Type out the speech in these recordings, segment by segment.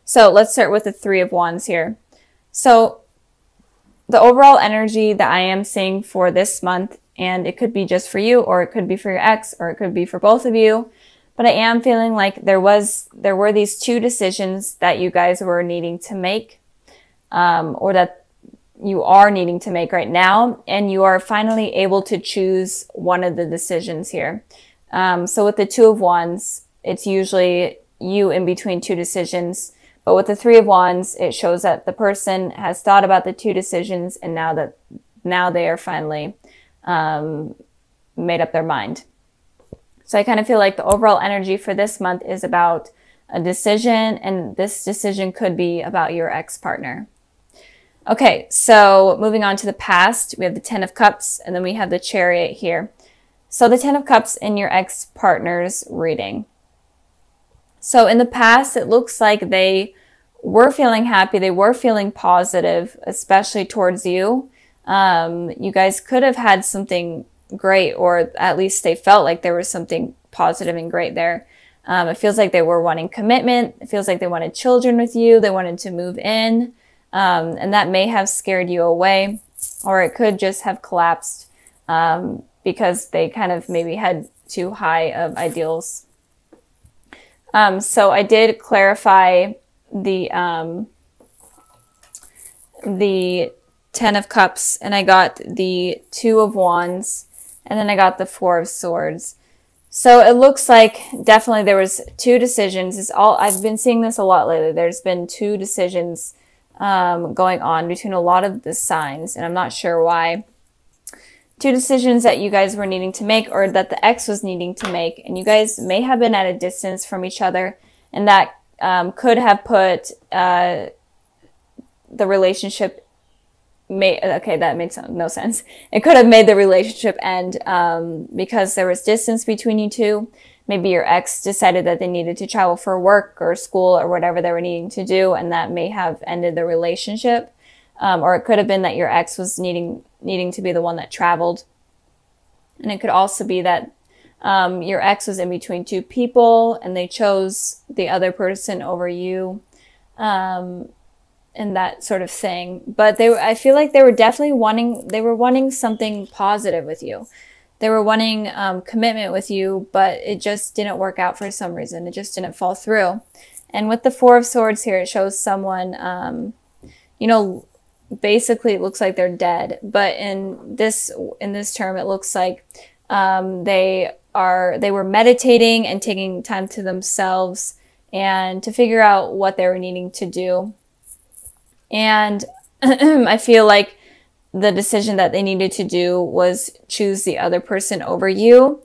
So let's start with the Three of Wands here. So the overall energy that I am seeing for this month, and it could be just for you, or it could be for your ex, or it could be for both of you, but I am feeling like there were these two decisions that you guys were needing to make, or that you are needing to make right now, and you are finally able to choose one of the decisions here. So with the Two of Wands, it's usually you in between two decisions. But with the Three of Wands, it shows that the person has thought about the two decisions, and now they are finally made up their mind. So I kind of feel like the overall energy for this month is about a decision, and this decision could be about your ex-partner. Okay, so moving on to the past, we have the Ten of Cups, and then we have the Chariot here. So the Ten of Cups in your ex-partner's reading. So in the past, it looks like they were feeling happy. They were feeling positive, especially towards you. You guys could have had something great, or at least they felt like there was something positive and great there. It feels like they were wanting commitment. It feels like they wanted children with you. They wanted to move in. And that may have scared you away, or it could just have collapsed because they kind of maybe had too high of ideals. So I did clarify the Ten of Cups, and I got the Two of Wands, and then I got the Four of Swords. So it looks like definitely there was two decisions. I've been seeing this a lot lately. There's been two decisions going on between a lot of the signs, and I'm not sure why. Two decisions that you guys were needing to make, or that the ex was needing to make, and you guys may have been at a distance from each other, and that could have put the relationship okay, that makes no sense. It could have made the relationship end because there was distance between you two. Maybe your ex decided that they needed to travel for work or school or whatever they were needing to do, and that may have ended the relationship. Or it could have been that your ex was needing to be the one that traveled. And it could also be that your ex was in between two people and they chose the other person over you, and that sort of thing. But I feel like they were definitely wanting something positive with you. They were wanting commitment with you, but it just didn't work out for some reason. It just didn't fall through. And with the Four of Swords here, it shows someone, basically it looks like they're dead. But in this term, it looks like they were meditating and taking time to themselves and to figure out what they were needing to do. And I feel like the decision that they needed to do was choose the other person over you.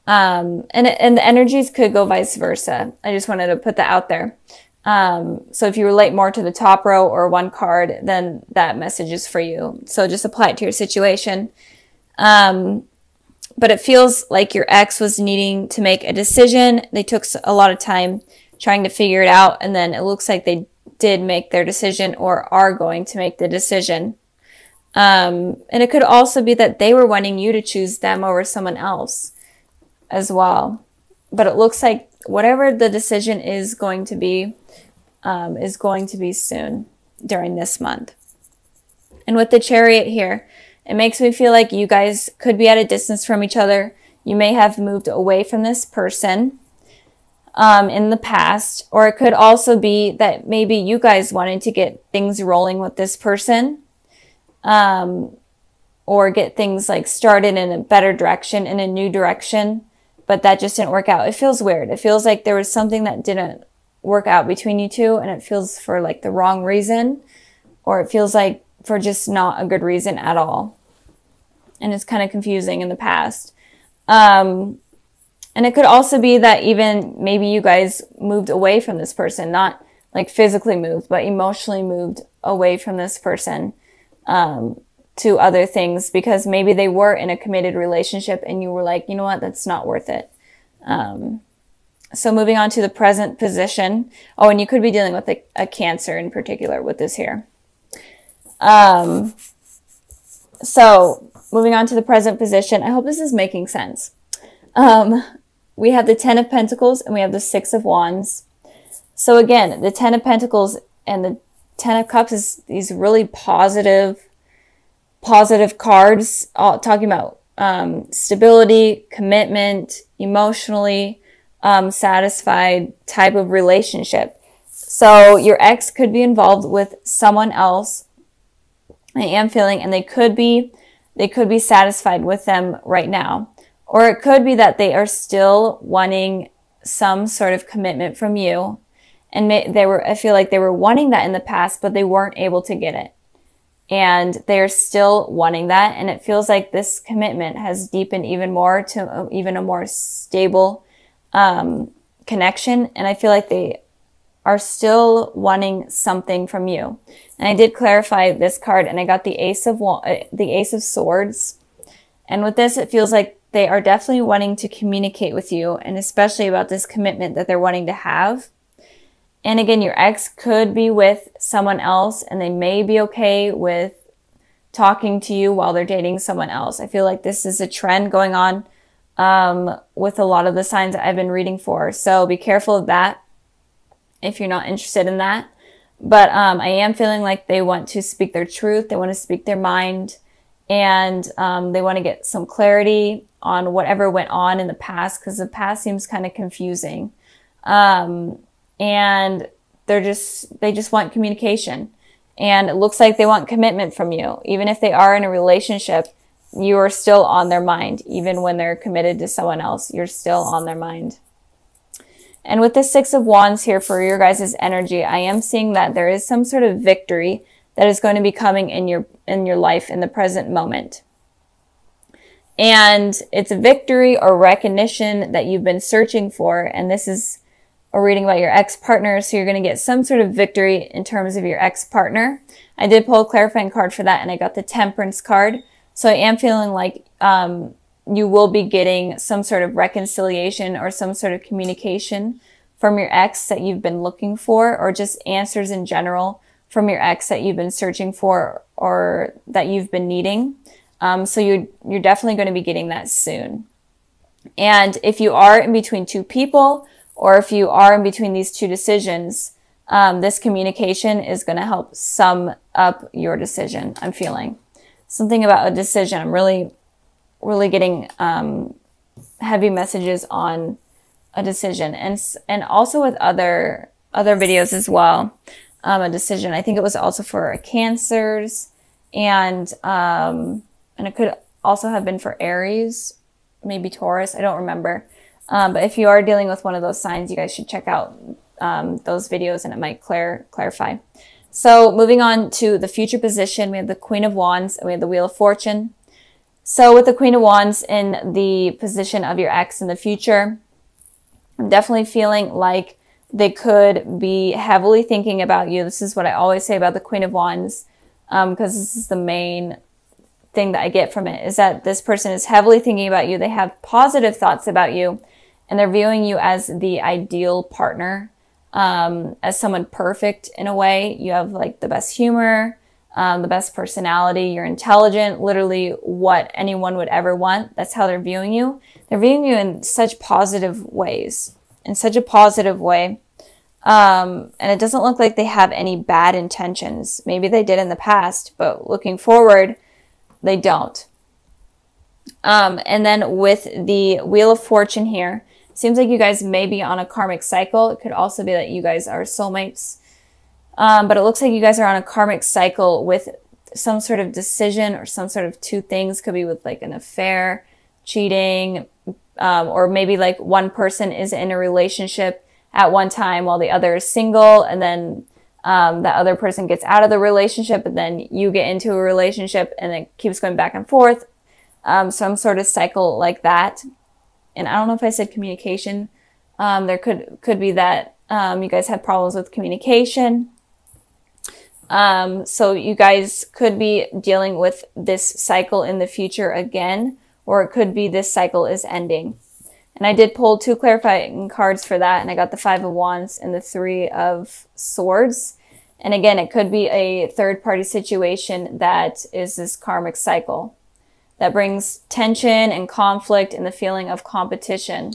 And the energies could go vice versa. I just wanted to put that out there. So if you relate more to the top row or one card, then that message is for you. So just apply it to your situation. But it feels like your ex was needing to make a decision. They took a lot of time trying to figure it out. And then it looks like they did make their decision, or are going to make the decision. And it could also be that they were wanting you to choose them over someone else as well. But it looks like whatever the decision is going to be soon during this month. And with the Chariot here, it makes me feel like you guys could be at a distance from each other. You may have moved away from this person in the past, or it could also be that maybe you guys wanted to get things rolling with this person, or get things like started in a better direction, in a new direction, but that just didn't work out. It feels weird. It feels like there was something that didn't work out between you two, and it feels for like the wrong reason, or it feels like for just not a good reason at all. And it's kind of confusing in the past. And it could also be that even maybe you guys moved away from this person, not like physically moved, but emotionally moved away from this person to other things, because maybe they were in a committed relationship and you were like, you know what, that's not worth it. So moving on to the present position. Oh, and you could be dealing with a Cancer in particular with this here. So moving on to the present position. I hope this is making sense. We have the Ten of Pentacles and we have the Six of Wands. So again, the Ten of Pentacles and the Ten of Cups is these really positive cards, all talking about stability, commitment, emotionally satisfied type of relationship. So your ex could be involved with someone else, I am feeling, and they could be satisfied with them right now. Or it could be that they are still wanting some sort of commitment from you. And I feel like they were wanting that in the past, but they weren't able to get it. And they're still wanting that. And it feels like this commitment has deepened even more to even a more stable connection. And I feel like they are still wanting something from you. And I did clarify this card, and I got the Ace of Swords. And with this, it feels like they are definitely wanting to communicate with you, and especially about this commitment that they're wanting to have. And again, your ex could be with someone else, and they may be okay with talking to you while they're dating someone else. I feel like this is a trend going on with a lot of the signs that I've been reading for. So be careful of that if you're not interested in that. But I am feeling like they want to speak their truth. They want to speak their mind, and they want to get some clarity on whatever went on in the past, because the past seems kind of confusing. And they just want communication. And it looks like they want commitment from you. Even if they are in a relationship, you are still on their mind. Even when they're committed to someone else, you're still on their mind. And with the Six of Wands here for your guys' energy, I am seeing that there is some sort of victory that is going to be coming in your life in the present moment. And it's a victory or recognition that you've been searching for. And this is a reading about your ex-partner. So you're going to get some sort of victory in terms of your ex-partner. I did pull a clarifying card for that, and I got the Temperance card. So I am feeling like you will be getting some sort of reconciliation or some sort of communication from your ex that you've been looking for, or just answers in general from your ex that you've been searching for or that you've been needing. So you're definitely going to be getting that soon. And if you are in between two people, or if you are in between these two decisions, this communication is going to help sum up your decision. I'm feeling something about a decision. I'm really getting heavy messages on a decision, and also with other videos as well. A decision. I think it was also for Cancers, and it could also have been for Aries, maybe Taurus. I don't remember. But if you are dealing with one of those signs, you guys should check out those videos, and it might clarify. So moving on to the future position, we have the Queen of Wands and we have the Wheel of Fortune. So with the Queen of Wands in the position of your ex in the future, I'm definitely feeling like they could be heavily thinking about you. This is what I always say about the Queen of Wands, because this is the main thing that I get from it, is that this person is heavily thinking about you. They have positive thoughts about you, and they're viewing you as the ideal partner, as someone perfect in a way. You have like the best humor, the best personality, you're intelligent, literally what anyone would ever want. That's how they're viewing you. They're viewing you in such positive ways, in such a positive way. And it doesn't look like they have any bad intentions. Maybe they did in the past, but looking forward, they don't. And then with the Wheel of Fortune here, seems like you guys may be on a karmic cycle. It could also be that you guys are soulmates. But it looks like you guys are on a karmic cycle with some sort of decision or some sort of two things. Could be with like an affair, cheating, or maybe like one person is in a relationship at one time while the other is single, and then that other person gets out of the relationship, and then you get into a relationship, and it keeps going back and forth. Some sort of cycle like that. And I don't know if I said communication. There could be that you guys have problems with communication. So you guys could be dealing with this cycle in the future again, or it could be this cycle is ending. And I did pull two clarifying cards for that, and I got the Five of Wands and the Three of Swords. And again, it could be a third-party situation that is this karmic cycle that brings tension and conflict and the feeling of competition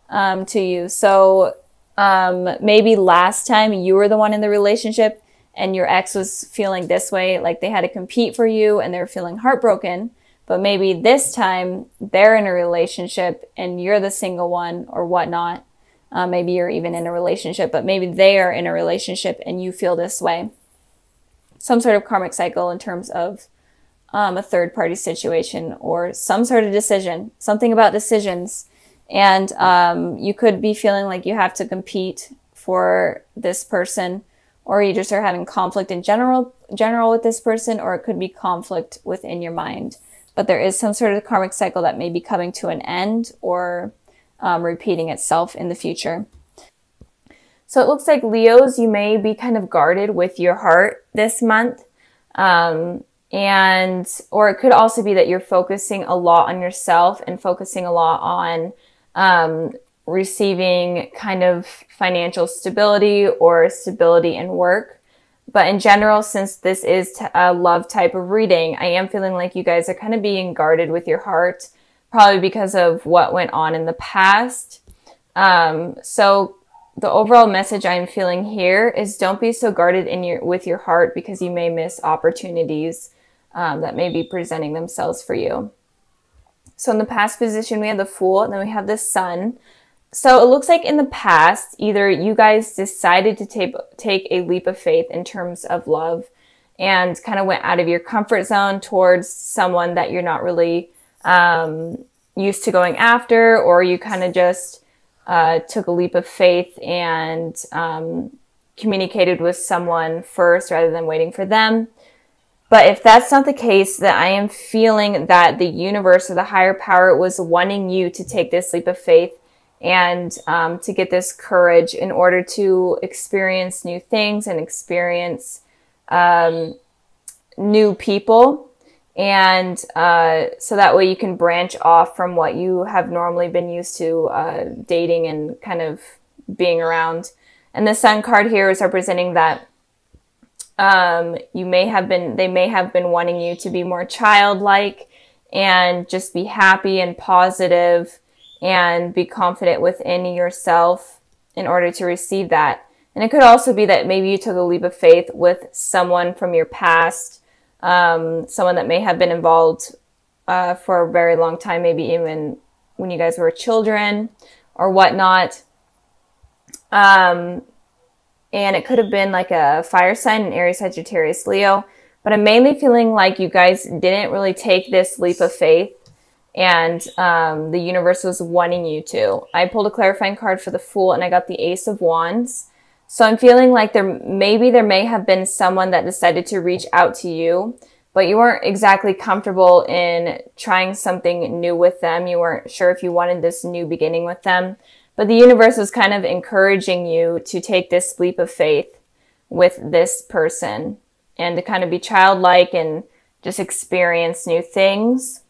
to you. So Maybe last time you were the one in the relationship and your ex was feeling this way, like they had to compete for you and they're feeling heartbroken. But maybe this time they're in a relationship and you're the single one or whatnot. Maybe you're even in a relationship, but maybe they are in a relationship and you feel this way. Some sort of karmic cycle in terms of a third party situation or some sort of decision, something about decisions. And you could be feeling like you have to compete for this person, or you just are having conflict in general with this person, or it could be conflict within your mind. But there is some sort of karmic cycle that may be coming to an end or repeating itself in the future. So it looks like Leos, you may be kind of guarded with your heart this month. Or it could also be that you're focusing a lot on yourself and focusing a lot on receiving kind of financial stability or stability in work. But in general, since this is a love type of reading, I am feeling like you guys are kind of being guarded with your heart, probably because of what went on in the past. So the overall message I'm feeling here is don't be so guarded with your heart, because you may miss opportunities that may be presenting themselves for you. So in the past position, we have the Fool, and then we have the Sun. So it looks like in the past, either you guys decided to take a leap of faith in terms of love and kind of went out of your comfort zone towards someone that you're not really used to going after, or you kind of just took a leap of faith and communicated with someone first rather than waiting for them. But if that's not the case, then I am feeling that the universe or the higher power was wanting you to take this leap of faith and to get this courage in order to experience new things and experience new people. And so that way you can branch off from what you have normally been used to dating and kind of being around. And the Sun card here is representing that they may have been wanting you to be more childlike and just be happy and positive and be confident within yourself in order to receive that. And it could also be that maybe you took a leap of faith with someone from your past, someone that may have been involved for a very long time, maybe even when you guys were children or whatnot. And it could have been like a fire sign, an Aries, Sagittarius, Leo. But I'm mainly feeling like you guys didn't really take this leap of faith, and the universe was wanting you to. I pulled a clarifying card for the Fool, and I got the Ace of Wands. So I'm feeling like there may have been someone that decided to reach out to you, but you weren't exactly comfortable in trying something new with them. You weren't sure if you wanted this new beginning with them. But the universe was kind of encouraging you to take this leap of faith with this person and to kind of be childlike and just experience new things.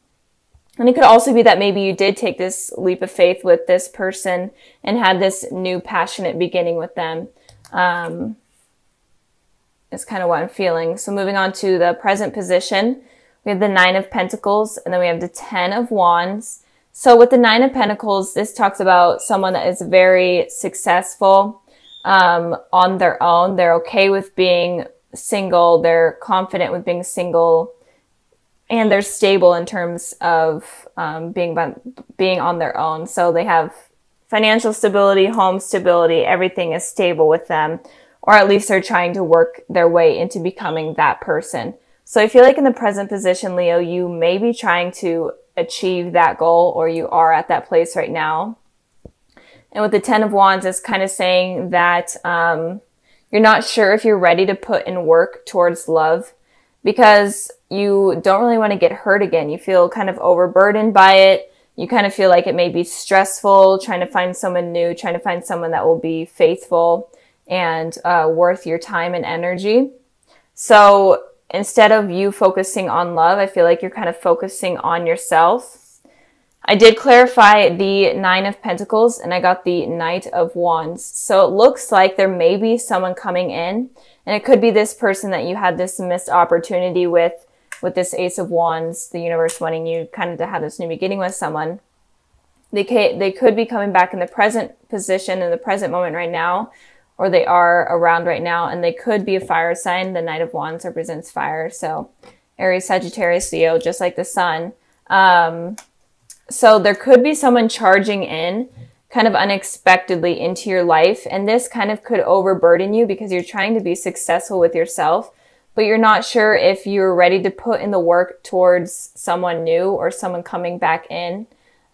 And it could also be that maybe you did take this leap of faith with this person and had this new passionate beginning with them. Is kind of what I'm feeling. So moving on to the present position, we have the Nine of Pentacles, and then we have the Ten of Wands. So with the Nine of Pentacles, this talks about someone that is very successful on their own. They're okay with being single. They're confident with being single. And they're stable in terms of being on their own. So they have financial stability, home stability. Everything is stable with them. Or at least they're trying to work their way into becoming that person. So I feel like in the present position, Leo, you may be trying to achieve that goal, or you are at that place right now. And with the Ten of Wands, it's kind of saying that you're not sure if you're ready to put in work towards love, because you don't really want to get hurt again. You feel kind of overburdened by it. You kind of feel like it may be stressful, trying to find someone new, trying to find someone that will be faithful and worth your time and energy. So instead of you focusing on love, I feel like you're kind of focusing on yourself. I did clarify the Nine of Pentacles, and I got the Knight of Wands. So it looks like there may be someone coming in, and it could be this person that you had this missed opportunity with this Ace of Wands, the universe wanting you kind of to have this new beginning with someone. They could be coming back in the present position, in the present moment right now, or they are around right now, and they could be a fire sign. The Knight of Wands represents fire. So Aries, Sagittarius, Leo, just like the sun. So there could be someone charging in kind of unexpectedly into your life. And this kind of could overburden you because you're trying to be successful with yourself, but you're not sure if you're ready to put in the work towards someone new or someone coming back in.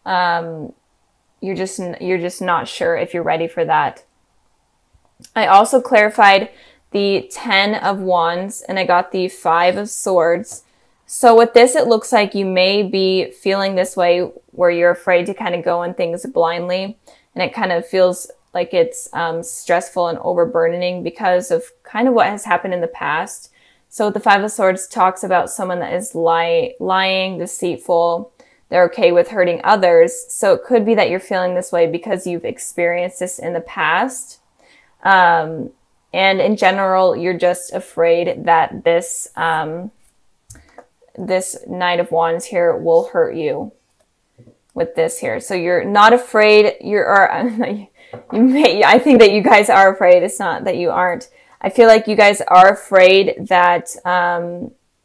You're just not sure if you're ready for that. I also clarified the 10 of Wands and I got the 5 of Swords. So with this, it looks like you may be feeling this way where you're afraid to kind of go in things blindly. And it kind of feels like it's stressful and overburdening because of kind of what has happened in the past. So the 5 of Swords talks about someone that is lying, deceitful. They're okay with hurting others. So it could be that you're feeling this way because you've experienced this in the past. And in general, you're just afraid that this Knight of Wands here will hurt you with this here. So you're not afraid. I think that you guys are afraid. It's not that you aren't. I feel like you guys are afraid that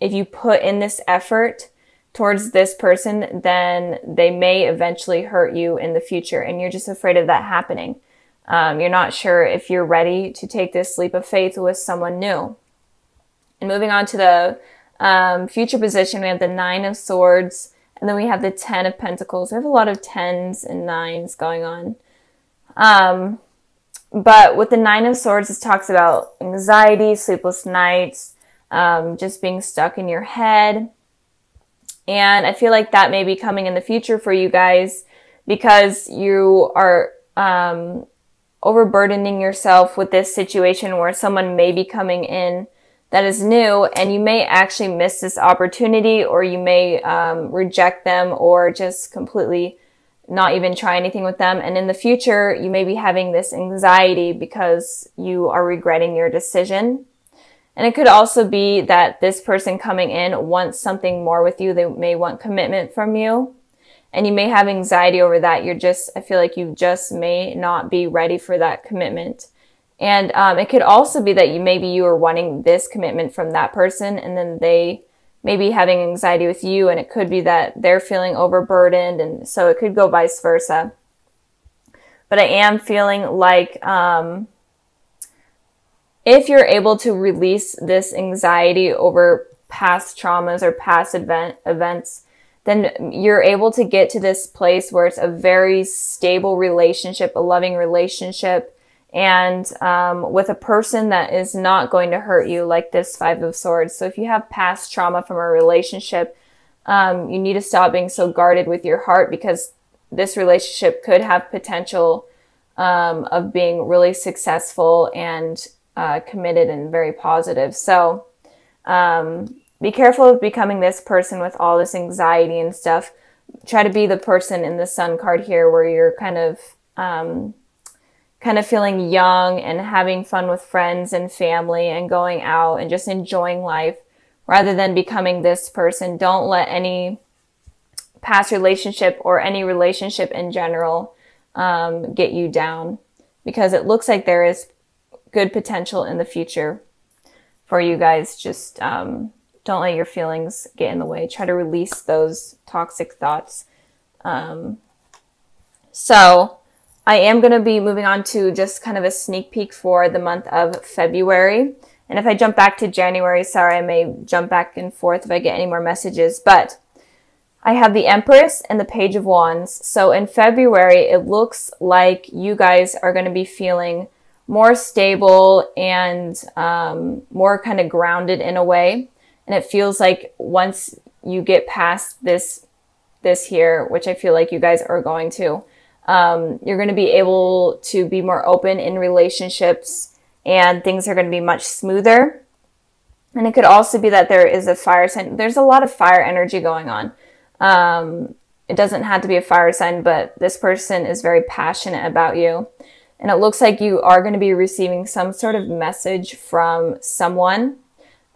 if you put in this effort towards this person, then they may eventually hurt you in the future. And you're just afraid of that happening. You're not sure if you're ready to take this leap of faith with someone new. And moving on to the future position, we have the 9 of Swords, and then we have the 10 of Pentacles. We have a lot of 10s and 9s going on. But with the 9 of Swords, it talks about anxiety, sleepless nights, just being stuck in your head. And I feel like that may be coming in the future for you guys because you are overburdening yourself with this situation where someone may be coming in that is new, and you may actually miss this opportunity, or you may reject them or just completely not even try anything with them. And in the future, you may be having this anxiety because you are regretting your decision. And it could also be that this person coming in wants something more with you. They may want commitment from you. And you may have anxiety over that. I feel like you just may not be ready for that commitment. And it could also be that you are wanting this commitment from that person, and then they may be having anxiety with you, and it could be that they're feeling overburdened, and so it could go vice versa. But I am feeling like if you're able to release this anxiety over past traumas or past events, then you're able to get to this place where it's a very stable relationship, a loving relationship, and with a person that is not going to hurt you, like this 5 of Swords. So if you have past trauma from a relationship, you need to stop being so guarded with your heart, because this relationship could have potential of being really successful and committed and very positive. So be careful of becoming this person with all this anxiety and stuff. Try to be the person in the Sun card here where you're kind of feeling young and having fun with friends and family and going out and just enjoying life rather than becoming this person. Don't let any past relationship or any relationship in general get you down, because it looks like there is good potential in the future for you guys. Just don't let your feelings get in the way. Try to release those toxic thoughts. So I am going to be moving on to just kind of a sneak peek for the month of February. And if I jump back to January, sorry, I may jump back and forth if I get any more messages. But I have the Empress and the Page of Wands. So in February, it looks like you guys are going to be feeling more stable and more kind of grounded in a way. And it feels like once you get past this here, which I feel like you guys are going to, you're going to be able to be more open in relationships, and things are going to be much smoother. And it could also be that there is a fire sign. There's a lot of fire energy going on. It doesn't have to be a fire sign, but this person is very passionate about you. And it looks like you are going to be receiving some sort of message from someone,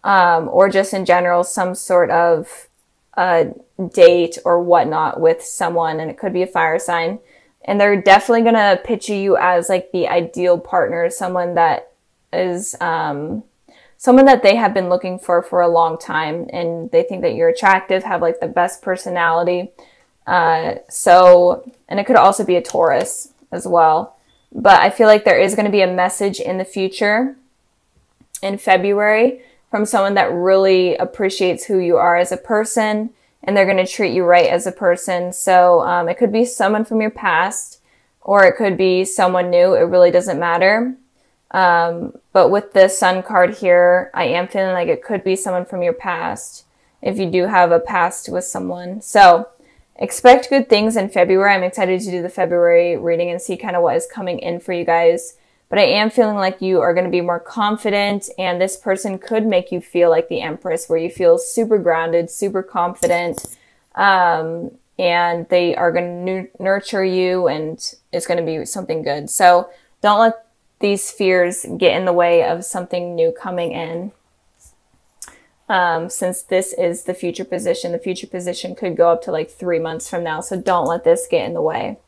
or just in general, some sort of date or whatnot with someone. And it could be a fire sign. And they're definitely going to picture you as like the ideal partner, someone that is, someone that they have been looking for a long time, and they think that you're attractive, have like the best personality. And it could also be a Taurus as well. But I feel like there is going to be a message in the future in February from someone that really appreciates who you are as a person, and they're going to treat you right as a person. So it could be someone from your past, or it could be someone new. It really doesn't matter. But with the Sun card here, I am feeling like it could be someone from your past, if you do have a past with someone. So expect good things in February. I'm excited to do the February reading and see kind of what is coming in for you guys. But I am feeling like you are going to be more confident, and this person could make you feel like the Empress, where you feel super grounded, super confident, and they are going to nurture you, and it's going to be something good. So don't let these fears get in the way of something new coming in. Since this is the future position could go up to like 3 months from now. So don't let this get in the way.